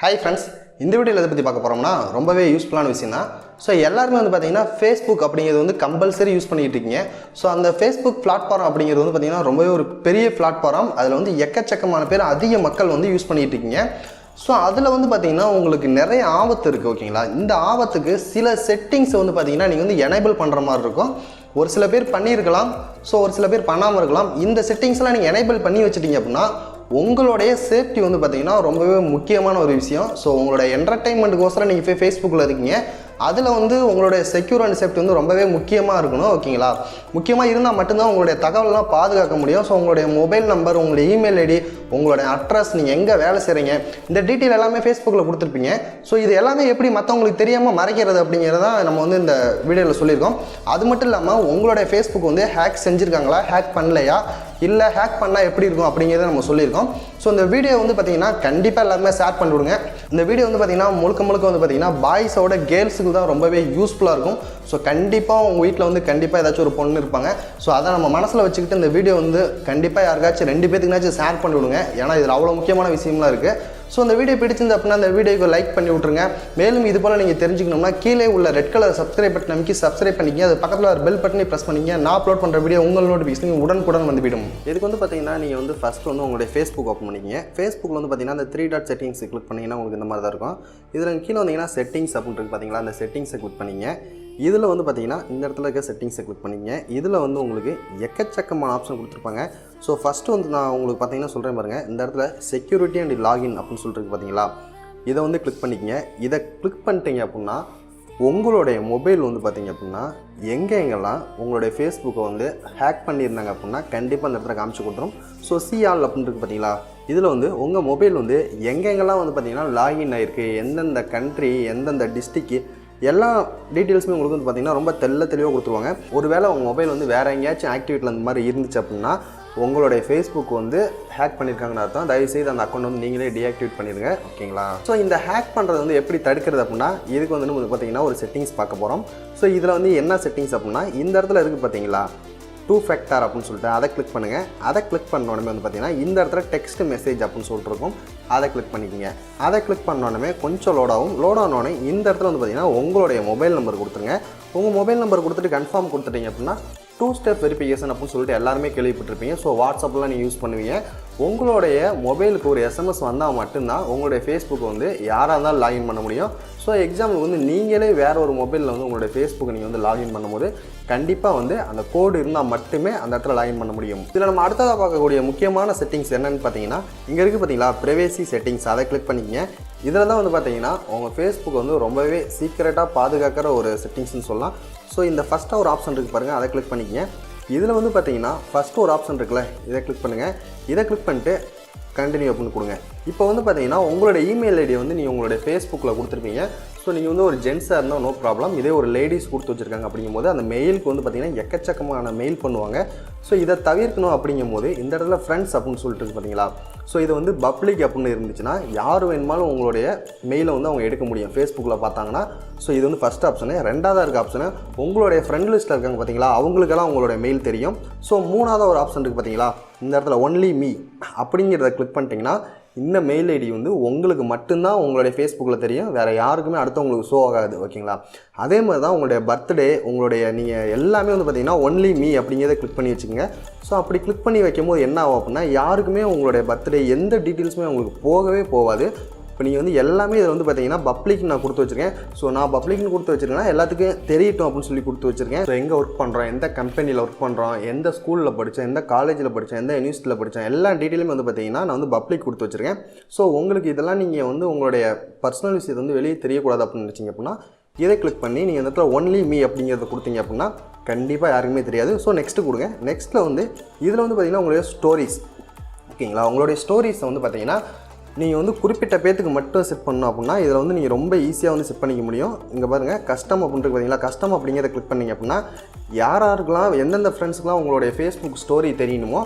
Hi friends, இந்த வீடியோல எதை பத்தி பார்க்க போறோம்னா ரொம்பவே யூஸ்ஃபுல்லான விஷயம் தான். சோ எல்லாரும் வந்து பாத்தீங்கன்னா Facebook அப்படிங்கிறது வந்து கம்பல்சரி யூஸ் பண்ணிட்டு இருக்கீங்க. சோ அந்த Facebook பிளாட்ஃபார்ம் அப்படிங்கிறது வந்து பாத்தீங்கன்னா ரொம்பவே ஒரு பெரிய பிளாட்ஃபார்ம். அதுல வந்து எக்கச்சக்கமான பேர் அதிக மக்கள் வந்து யூஸ் பண்ணிட்டு இருக்கீங்க. ஸோ அதில் வந்து பார்த்தீங்கன்னா உங்களுக்கு நிறைய ஆபத்து இருக்குது ஓகேங்களா. இந்த ஆபத்துக்கு சில செட்டிங்ஸை வந்து பார்த்தீங்கன்னா நீங்கள் வந்து எனேபிள் பண்ணுற மாதிரி இருக்கும். ஒரு சில பேர் பண்ணியிருக்கலாம், ஸோ ஒரு சில பேர் பண்ணாமல் இருக்கலாம். இந்த செட்டிங்ஸ்லாம் நீங்கள் எனேபிள் பண்ணி வச்சுட்டீங்க அப்படின்னா உங்களுடைய சேஃப்டி வந்து பார்த்தீங்கன்னா ரொம்பவே முக்கியமான ஒரு விஷயம். ஸோ உங்களோட என்டர்டைன்மெண்ட்டுக்கோசரம் நீங்கள் போய் ஃபேஸ்புக்கில் இருக்கீங்க, அதில் வந்து உங்களுடைய செக்யூர் அண்ட் சேஃப்டி வந்து ரொம்பவே முக்கியமாக இருக்கணும் ஓகேங்களா. முக்கியமாக இருந்தால் மட்டும்தான் உங்களுடைய தகவலாம் பாதுகாக்க முடியும். ஸோ உங்களுடைய மொபைல் நம்பர், உங்களுடைய இமெயில் ஐடி, உங்களுடைய அட்ரஸ், நீங்கள் எங்கே வேலை செய்கிறீங்க, இந்த டீட்டெயில் எல்லாமே ஃபேஸ்புக்கில் கொடுத்துருப்பீங்க. ஸோ இது எல்லாமே எப்படி மற்றவங்களுக்கு தெரியாமல் மறைக்கிறது அப்படிங்கிறத நம்ம வந்து இந்த வீடியோவில் சொல்லியிருக்கோம். அது மட்டும் இல்லாமல் உங்களுடைய ஃபேஸ்புக் வந்து ஹேக் செஞ்சுருக்காங்களா, ஹேக் பண்ணலையா, இல்லை ஹேக் பண்ணால் எப்படி இருக்கும் அப்படிங்கிறத நம்ம சொல்லியிருக்கோம். ஸோ இந்த வீடியோ வந்து பார்த்தீங்கன்னா கண்டிப்பாக எல்லாருமே ஷேர் பண்ணி விடுங்க. இந்த வீடியோ வந்து பார்த்தீங்கன்னா முழுக்க வந்து பார்த்தீங்கன்னா பாய்ஸோட கேர்ள்ஸுக்கு தான் ரொம்பவே யூஸ்ஃபுல்லாக இருக்கும். ஸோ கண்டிப்பாக உங்கள் வீட்டில் வந்து கண்டிப்பாக ஏதாச்சும் ஒரு பொண்ணு இருப்பாங்க. ஸோ அதை நம்ம மனசில் வச்சுக்கிட்டு இந்த வீடியோ வந்து கண்டிப்பாக யாருக்காச்சும் 2 பேத்துக்குனாச்சும் ஷேர் பண்ணி விடுங்க. ஏன்னா இதில் அவ்வளோ முக்கியமான விஷயம்லாம் இருக்குது. ஸோ இந்த வீடியோ பிடிச்சிருந்து அப்படின்னா அந்த வீடியோக்கு லைக் பண்ணி விட்ருங்க. மேலும் இது போல் நீங்கள் தெரிஞ்சுக்கணும்னா கீழே உள்ள ரெட் கலர் சப்ஸ்கிரைப் பட்டன் அமைக்கி சப்ஸ்கிரைப் பண்ணிக்கிங்க. அது பக்கத்தில் ஒரு பெல் பட்டனை ப்ரெஸ் பண்ணிங்க. நான் அப்லோட் பண்ணுற வீடியோ உங்கள் நோட்டிஃபிகேஷன் உடனுக்குடன் வந்துவிடும். இதுக்கு வந்து பார்த்தீங்கன்னா நீங்கள் வந்து ஃபஸ்ட்டு வந்து உங்களுடைய ஃபேஸ்புக் ஓப்பன் பண்ணிக்கிங்க. ஃபேஸ்புக்கில் வந்து பார்த்தீங்கன்னா அந்த 3 டாட் செட்டிங்ஸ் கிளிக் பண்ணிங்கன்னா உங்களுக்கு இந்த மாதிரி தான் இருக்கும். இதில் கீழே வந்தீங்கன்னா செட்டிங்ஸ் அப்படின்ட்டு பார்த்தீங்களா, அந்த செட்டிங்ஸை கிளிக் பண்ணிங்க. இதில் வந்து பார்த்தீங்கன்னா இந்த இடத்துல இருக்க செட்டிங்ஸை கிளிக் பண்ணிங்க. இதில் வந்து உங்களுக்கு எக்கச்சக்கமான ஆப்ஷன் கொடுத்துருப்பாங்க. ஸோ ஃபஸ்ட்டு வந்து நான் உங்களுக்கு பார்த்தீங்கன்னா சொல்கிறேன் பாருங்கள், இந்த இடத்துல செக்யூரிட்டி அண்ட் லாகின் அப்படின்னு சொல்லிட்டு பார்த்தீங்களா, இதை வந்து கிளிக் பண்ணிக்கங்க. இதை கிளிக் பண்ணிட்டீங்க அப்படின்னா உங்களுடைய மொபைல் வந்து பார்த்தீங்க அப்படின்னா எங்கெங்கெல்லாம் உங்களுடைய ஃபேஸ்புக்கை வந்து ஹேக் பண்ணியிருந்தாங்க அப்படின்னா கண்டிப்பாக அந்த இடத்துல காமிச்சு கொடுத்துரும். ஸோ சிஆல் அப்படின்ட்டு பார்த்தீங்களா, இதில் வந்து உங்கள் மொபைல் வந்து எங்கெங்கெல்லாம் வந்து பார்த்தீங்கன்னா லாகின் ஆகிருக்கு, எந்தெந்த கண்ட்ரி, எந்தெந்த டிஸ்ட்ரிக்கு, எல்லா டீட்டெயில்ஸுமே உங்களுக்கு வந்து பார்த்தீங்கன்னா ரொம்ப தெளிவாக கொடுத்துருவாங்க. ஒருவேளை உங்கள் மொபைல் வந்து வேறு எங்கேயாச்சும் ஆக்டிவிட்டியில் அந்த மாதிரி இருந்துச்சு அப்படின்னா உங்களுடைய ஃபேஸ்புக் வந்து ஹேக் பண்ணியிருக்காங்கன்னு அர்த்தம். தயவுசெய்து அந்த அக்கௌண்ட் வந்து நீங்களே டீஆக்டிவேட் பண்ணிடுங்க ஓகேங்களா. ஸோ இந்த ஹேக் பண்ணுறது வந்து எப்படி தடுக்கிறது அப்படின்னா இதுக்கு வந்து பார்த்தீங்கன்னா ஒரு செட்டிங்ஸ் பார்க்க போகிறோம். ஸோ இதில் வந்து என்ன செட்டிங்ஸ் அப்படின்னா இந்த இடத்துல இருக்குது பார்த்தீங்களா 2 ஃபேக்டர் அப்படின்னு சொல்லிட்டு அதை கிளிக் பண்ணுங்கள். அதை கிளிக் பண்ண உடனே வந்து பார்த்தீங்கன்னா இந்த இடத்துல டெக்ஸ்ட் மெசேஜ் அப்படின்னு சொல்லிட்டு இருக்கும், அதை கிளிக் பண்ணிக்கிங்க. அதை கிளிக் பண்ண உடனே கொஞ்சம் லோட் ஆனோடனே இந்த இடத்துல வந்து பார்த்தீங்கன்னா உங்களுடைய மொபைல் நம்பர் கொடுத்துருங்க. உங்கள் மொபைல் நம்பர் கொடுத்துட்டு கன்ஃபார்ம் கொடுத்துட்டீங்க அப்படின்னா 2 ஸ்டெப் வெரிஃபிகேஷன் அப்படின்னு சொல்லிட்டு எல்லாருமே கேள்விப்பட்டிருப்பீங்க. ஸோ வாட்ஸ்அப்லாம் நீங்கள் யூஸ் பண்ணுவீங்க. உங்களுடைய மொபைலுக்கு ஒரு SMS வந்தால் மட்டும்தான் உங்களுடைய ஃபேஸ்புக் வந்து யாராக இருந்தாலும் லாகின் பண்ண முடியும். ஸோ எக்ஸாம்பிள் வந்து நீங்களே வேறு ஒரு மொபைலில் வந்து உங்களுடைய ஃபேஸ்புக்கை நீங்கள் வந்து லாகின் பண்ணும்போது கண்டிப்பாக வந்து அந்த கோடு இருந்தால் மட்டுமே அந்த இடத்துல லாகின் பண்ண முடியும். இதில் நம்ம அடுத்ததாக பார்க்கக்கூடிய முக்கியமான செட்டிங்ஸ் என்னென்னு பார்த்தீங்கன்னா இங்கே இருக்குது பார்த்தீங்களா ப்ரைவேசி செட்டிங்ஸ், அதை கிளிக் பண்ணிக்கங்க. இதில் தான் வந்து பார்த்தீங்கன்னா உங்கள் ஃபேஸ்புக் வந்து ரொம்பவே சீக்ரெட்டாக பாதுகாக்கிற ஒரு செட்டிங்ஸ்னு சொல்லலாம். ஸோ இந்த ஃபஸ்ட்டாக ஒரு ஆப்ஷன் இருக்குது பாருங்கள், அதை கிளிக் பண்ணிக்கங்க. இதில் வந்து பார்த்தீங்கன்னா ஃபஸ்ட்டு ஒரு ஆப்ஷன் இருக்குல்ல, இதை கிளிக் பண்ணுங்கள். இதை கிளிக் பண்ணிட்டு கண்டினியூ அப்படின்னு கொடுங்க. இப்போ வந்து பார்த்தீங்கன்னா உங்களோட இமெயில் ஐடியை வந்து நீங்கள் உங்களுடைய ஃபேஸ்புக்கில் கொடுத்துருப்பீங்க. ஸோ நீங்கள் வந்து ஒரு ஜென்ஸாக இருந்தால் நோ ப்ராப்ளம். இதே ஒரு லேடிஸ் கொடுத்து வச்சுருக்காங்க அப்படிங்கும்போது அந்த மெயிலுக்கு வந்து பார்த்தீங்கன்னா எக்கச்சக்கமான மெயில் பண்ணுவாங்க. ஸோ இதை தவிர்க்கணும் அப்படிங்கும்போது இந்த இடத்துல ஃப்ரெண்ட்ஸ் அப்படின்னு சொல்லிட்டு இருக்கு பார்த்தீங்களா. ஸோ இது வந்து பப்ளிக் அப்படின்னு இருந்துச்சுன்னா யார் வேணுமாலும் உங்களுடைய மெயிலை வந்து அவங்க எடுக்க முடியும் ஃபேஸ்புக்கில் பார்த்தாங்கன்னா. ஸோ இது வந்து ஃபஸ்ட் ஆப்ஷனு. ரெண்டாவதாக இருக்க ஆப்ஷனு உங்களுடைய ஃப்ரெண்ட் லிஸ்ட்டில் இருக்காங்க பார்த்தீங்களா, அவங்களுக்கெல்லாம் உங்களுடைய மெயில் தெரியும். ஸோ மூணாவது ஒரு ஆப்ஷன் இருக்குது பார்த்தீங்களா, இந்த இடத்துல ஒன்லி மீ அப்படிங்கிறத கிளிக் பண்ணிட்டீங்கன்னா இந்த மெயில் ஐடி வந்து உங்களுக்கு மட்டும்தான் உங்களுடைய ஃபேஸ்புக்கில் தெரியும், வேறு யாருக்குமே அடுத்தவங்களுக்கு ஷோ ஆகாது ஓகேங்களா. அதே மாதிரி தான் உங்களுடைய பர்த்டே, உங்களுடைய நீங்கள் எல்லாமே வந்து பார்த்தீங்கன்னா ஒன்லி மீ அப்படிங்கிறத கிளிக் பண்ணி வச்சுக்கோங்க. ஸோ அப்படி கிளிக் பண்ணி வைக்கும்போது என்ன ஆகும் அப்படின்னா யாருக்குமே உங்களுடைய பர்த்டே எந்த டீட்டெயில்ஸுமே உங்களுக்கு போகவே போகாது. இப்போ நீங்கள் வந்து எல்லாமே இதில் வந்து பார்த்தீங்கன்னா பப்ளிக் நான் கொடுத்து வச்சுருக்கேன். ஸோ நான் பப்ளிக்னு கொடுத்து வச்சுருக்கேன்னா எல்லாத்துக்கும் தெரியட்டும் அப்படின்னு சொல்லி கொடுத்து வச்சுருக்கேன். ஸோ எங்கே ஒர்க் பண்ணுறோம், எந்த கம்பெனியில் ஒர்க் பண்ணுறோம், எந்த ஸ்கூலில் படித்தேன், எந்த காலேஜில் படித்தேன், எந்த யூனிவர்சிட்டியில் படித்தேன், எல்லா டீட்டெயிலுமே வந்து பார்த்தீங்கன்னா நான் வந்து பப்ளிக் கொடுத்து வச்சுருக்கேன். ஸோ உங்களுக்கு இதெல்லாம் நீங்கள் வந்து உங்களுடைய பர்சனல் விஷயத்தை வந்து வெளியே தெரியக்கூடாது அப்படின்னு நினச்சிங்க அப்படின்னா இதை கிளிக் பண்ணி நீங்கள் இந்த இடத்துல ஒன்லி மீ அப்படிங்கிறத கொடுத்தீங்க அப்படின்னா கண்டிப்பாக யாருக்குமே தெரியாது. ஸோ நெக்ஸ்ட்டு கொடுங்க. நெக்ஸ்ட்டில் வந்து இதில் வந்து பார்த்தீங்கன்னா உங்களுடைய ஸ்டோரிஸ் ஓகேங்களா. உங்களுடைய ஸ்டோரிஸை வந்து பார்த்தீங்கன்னா நீங்கள் வந்து குறிப்பிட்ட பேத்துக்கு மட்டும் செட் பண்ணணும் அப்படின்னா இதில் வந்து நீங்கள் ரொம்ப ஈஸியாக வந்து செட் பண்ணிக்க முடியும். இங்கே பாருங்கள் கஸ்டம் அப்படின்ட்டு பார்த்தீங்களா, கஸ்டம் அப்படிங்கிறத கிளிக் பண்ணிங்க அப்படின்னா யாராருக்கெல்லாம் எந்தெந்த ஃப்ரெண்ட்ஸுக்கெலாம் உங்களுடைய ஃபேஸ்புக் ஸ்டோரி தெரியணுமோ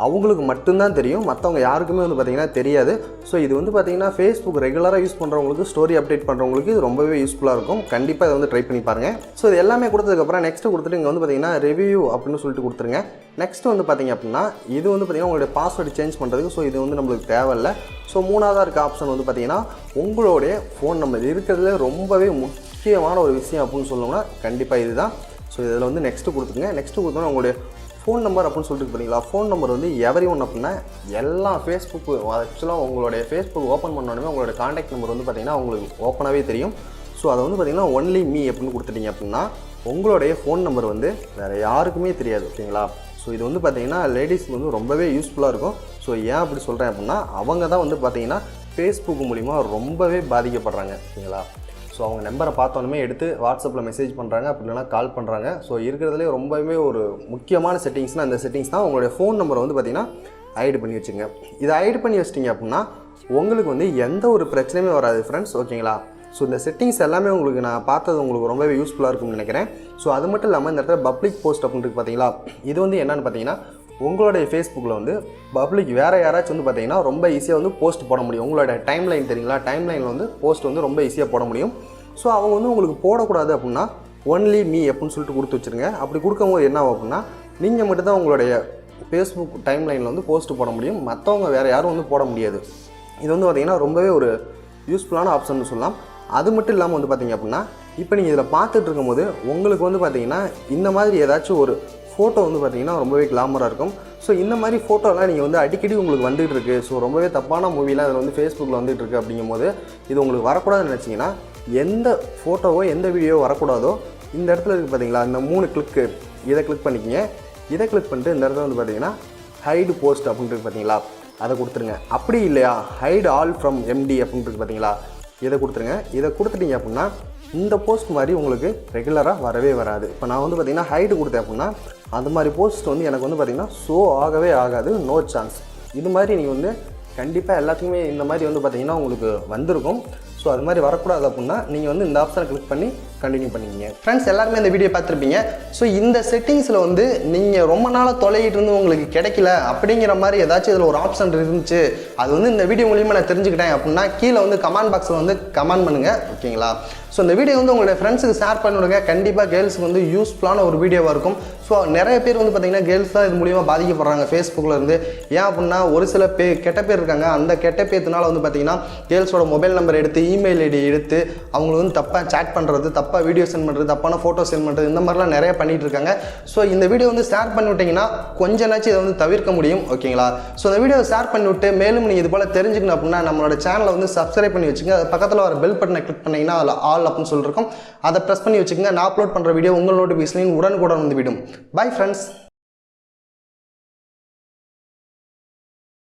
அவங்களுக்கு மட்டும்தான் தெரியும், மற்றவங்க யாருக்குமே வந்து பார்த்திங்கன்னா தெரியாது. ஸோ இது வந்து பார்த்திங்கன்னா ஃபேஸ்புக் ரெகுலராக யூஸ் பண்ணுறவங்களுக்கு, ஸ்டோரி அப்டேட் பண்ணுறவங்களுக்கு இது ரொம்பவே யூஸ்ஃபுல்லாக இருக்கும். கண்டிப்பாக இதை வந்து ட்ரை பண்ணி பாருங்கள். ஸோ இது எல்லாமே கொடுத்ததுக்கப்புறம் நெக்ஸ்ட்டு கொடுத்துட்டு இங்கே வந்து பார்த்திங்கன்னா ரிவ்யூ அப்படின்னு சொல்லிட்டு கொடுத்துருங்க. நெக்ஸ்ட் வந்து பார்த்திங்க அப்படின்னா இது வந்து பார்த்திங்கன்னா உங்களுடைய பாஸ்வேர்டு சேஞ்ச் பண்ணுறதுக்கு. ஸோ இது வந்து நம்மளுக்கு தேவையில்லை. ஸோ மூணாவதாக இருக்க ஆப்ஷன் வந்து பார்த்திங்கன்னா உங்களுடைய ஃபோன் நம்பர் இருக்கிறதுல ரொம்பவே முக்கியமான ஒரு விஷயம் அப்படின்னு சொல்லணும்னா கண்டிப்பாக இதுதான். ஸோ இதில் வந்து நெக்ஸ்ட்டு கொடுத்துருங்க. நெக்ஸ்ட்டு கொடுத்தோன்னா உங்களுடைய ஃபோன் நம்பர் அப்படின்னு சொல்லிட்டு பார்த்தீங்களா, ஃபோன் நம்பர் வந்து எவரி ஒன் அப்படின்னா எல்லா ஃபேஸ்புக்கு ஆக்சுவலாக உங்களுடைய ஃபேஸ்புக் ஓப்பன் பண்ணோடனே உங்களோட காண்டாக்ட் நம்பர் வந்து பார்த்திங்கன்னா உங்களுக்கு ஓப்பனாகவே தெரியும். ஸோ அதை வந்து பார்த்திங்கன்னா ஒன்லி மீ அப்படின்னு கொடுத்துட்டீங்க அப்படின்னா உங்களுடைய ஃபோன் நம்பர் வந்து வேறு யாருக்குமே தெரியாது. ஓகேங்களா. ஸோ இது வந்து பார்த்திங்கன்னா லேடிஸ்க்கு வந்து ரொம்பவே யூஸ்ஃபுல்லாக இருக்கும். ஸோ ஏன் அப்படி சொல்கிறேன் அப்படின்னா அவங்க தான் வந்து பார்த்திங்கன்னா ஃபேஸ்புக் மூலிமா ரொம்பவே பாதிக்கப்படுறாங்க. ஓகேங்களா. ஸோ அவங்க நம்பரை பார்த்தோன்னே எடுத்து வாட்ஸ்அப்பில் மெசேஜ் பண்ணுறாங்க, அப்படி இல்லைனா கால் பண்ணுறாங்க. ஸோ இருக்கிறதுலே ரொம்பவே ஒரு முக்கியமான செட்டிங்ஸ்னால் அந்த செட்டிங்ஸ் தான். உங்களுடைய ஃபோன் நம்பரை வந்து பார்த்திங்கன்னா ஹைடு பண்ணி வச்சுங்க. இதை ஹைடு பண்ணி வச்சிட்டிங்க அப்படின்னா உங்களுக்கு வந்து எந்த ஒரு பிரச்சனையுமே வராது ஃப்ரெண்ட்ஸ். ஓகேங்களா. ஸோ இந்த செட்டிங்ஸ் எல்லாமே உங்களுக்கு நான் பார்த்தது உங்களுக்கு ரொம்பவே யூஸ்ஃபுல்லாக இருக்கும்னு நினைக்கிறேன். ஸோ அது மட்டும் இல்லாமல் இந்த இடத்துல பப்ளிக் போஸ்ட் அப்படின்ட்டு பார்த்தீங்களா, இது வந்து என்னென்னு பார்த்தீங்கன்னா உங்களுடைய ஃபேஸ்புக்கில் வந்து பப்ளிக் வேறு யாராச்சும் வந்து பார்த்தீங்கன்னா ரொம்ப ஈஸியாக வந்து போஸ்ட் போட முடியும். உங்களோட டைம் லைன் தெரியுங்களா, டைம் லைனில் வந்து போஸ்ட் வந்து ரொம்ப ஈஸியாக போட முடியும். ஸோ அவங்க வந்து உங்களுக்கு போடக்கூடாது அப்படின்னா ஒன்லி மீ அப்படின்னு சொல்லிட்டு கொடுத்து வச்சுருங்க. அப்படி கொடுக்கும்போது என்ன ஆகும் அப்படின்னா நீங்கள் மட்டும்தான் உங்களுடைய ஃபேஸ்புக் டைம் லைனில் வந்து போஸ்ட் போட முடியும், மற்றவங்க வேறு யாரும் வந்து போட முடியாது. இது வந்து பார்த்திங்கன்னா ரொம்பவே ஒரு யூஸ்ஃபுல்லான ஆப்ஷன் சொல்லலாம். அது மட்டும் இல்லாமல் வந்து பார்த்திங்க அப்படின்னா இப்போ நீங்கள் இதில் பார்த்துட்டு இருக்கும்போது உங்களுக்கு வந்து பார்த்திங்கன்னா இந்த மாதிரி ஏதாச்சும் ஒரு ஃபோட்டோ வந்து பார்த்திங்கன்னா ரொம்பவே கிளாமராக இருக்கும். ஸோ இந்த மாதிரி ஃபோட்டோலாம் நீங்கள் வந்து அடிக்கடி உங்களுக்கு வந்துகிட்டு இருக்குது, ஸோ ரொம்பவே தப்பான மூவிலாம் அதில் வந்து ஃபேஸ்புக்கில் வந்துகிட்டு இருக்குது அப்படிங்கும்போது இது உங்களுக்கு வரக்கூடாதுன்னு நினச்சிங்கன்னா எந்த ஃபோட்டோவோ எந்த வீடியோ வரக்கூடாதோ இந்த இடத்துல இருக்குது பார்த்தீங்களா, இந்த 3 கிளிக்கு இதை கிளிக் பண்ணிக்கிங்க. இதை கிளிக் பண்ணிட்டு இந்த இடத்துல வந்து பார்த்திங்கன்னா ஹைடு போஸ்ட் அப்படின்ட்டு பார்த்தீங்களா, அதை கொடுத்துருங்க. அப்படி இல்லையா ஹைடு ஆல் ஃப்ரம் எம்டி அப்படின்ட்டு பார்த்தீங்களா, இதை கொடுத்துருங்க. இதை கொடுத்துட்டீங்க அப்படின்னா இந்த போஸ்ட் மாதிரி உங்களுக்கு ரெகுலராக வரவே வராது. இப்போ நான் வந்து பார்த்திங்கன்னா ஹைடு கொடுத்தேன் அப்படின்னா அந்த மாதிரி போஸ்ட் வந்து எனக்கு வந்து பார்த்திங்கன்னா ஷோ ஆகவே ஆகாது, நோ சான்ஸ். இது மாதிரி நீங்கள் வந்து கண்டிப்பாக எல்லாத்துக்குமே இந்த மாதிரி வந்து பார்த்திங்கன்னா உங்களுக்கு வந்திருக்கும். ஸோ அது மாதிரி வரக்கூடாது அப்படின்னா நீங்கள் வந்து இந்த ஆப்ஷனை கிளிக் பண்ணி கண்டினியூ பண்ணிக்கிங்க. ஃப்ரெண்ட்ஸ் எல்லாருமே இந்த வீடியோ பார்த்துருப்பீங்க. ஸோ இந்த செட்டிங்ஸில் வந்து நீங்கள் ரொம்ப நாளாக தொலைகிட்டு இருந்து உங்களுக்கு கிடைக்கல அப்படிங்கிற மாதிரி ஏதாச்சும் இதில் ஒரு ஆப்ஷன் இருந்துச்சு, அது வந்து இந்த வீடியோ மூலிமா நான் தெரிஞ்சுக்கிட்டேன் அப்படின்னா கீழே வந்து கமெண்ட் பாக்ஸில் வந்து கமெண்ட் பண்ணுங்கள். ஓகேங்களா. ஸோ இந்த வீடியோ வந்து உங்களுடைய ஃப்ரெண்ட்ஸுக்கு ஷேர் பண்ணிவிடுங்க. கண்டிப்பாக கேர்ள்ஸுக்கு வந்து யூஸ்ஃபுல்லான ஒரு வீடியோவாக இருக்கும். ஸோ நிறைய பேர் வந்து பார்த்திங்கன்னா கேர்ள்ஸ் தான் இது மூலிமா பாதிக்கப்படுறாங்க ஃபேஸ்புக்கில் இருந்து. ஏன் அப்படின்னா ஒரு சில கெட்ட பேர் இருக்காங்க, அந்த கெட்ட பேர்த்தினால வந்து பார்த்திங்கன்னா கேர்ள்ஸோட மொபைல் நம்பர் எடுத்து இமெயில் ஐடி எடுத்து அவங்களுக்கு வந்து தப்பாக சேட் பண்ணுறது, தப்பாக வீடியோ சென்ட் பண்ணுறது, தப்பான ஃபோட்டோ சென்ட் பண்ணுறது, இந்த மாதிரிலாம் நிறைய பண்ணிகிட்டு இருக்காங்க. ஸோ இந்த வீடியோ வந்து ஷேர் பண்ணிவிட்டிங்கன்னா கொஞ்ச நாச்சும் இதை வந்து தவிர்க்க முடியும். ஓகேங்களா. ஸோ இந்த வீடியோவை ஷேர் பண்ணிவிட்டு மேலும் நீங்கள் இது போல் தெரிஞ்சுக்கணும் அப்படின்னா நம்மளோட சேனலை வந்து சப்ஸ்கிரைப் பண்ணி வச்சுங்க. அது பக்கத்தில் வர பெல் பட்டனை கிளிக் பண்ணிங்கன்னா அதில் ஆல் அப்படின்னு சொல்லியிருக்கோம், அதை ப்ரெஸ் பண்ணி வச்சுக்கோங்க. நான் அப்லோட் பண்ணுற வீடியோ உங்கள் நோட்டிஃபிகேஷன் உடனுக்குடன் வந்து விடும். Bye friends.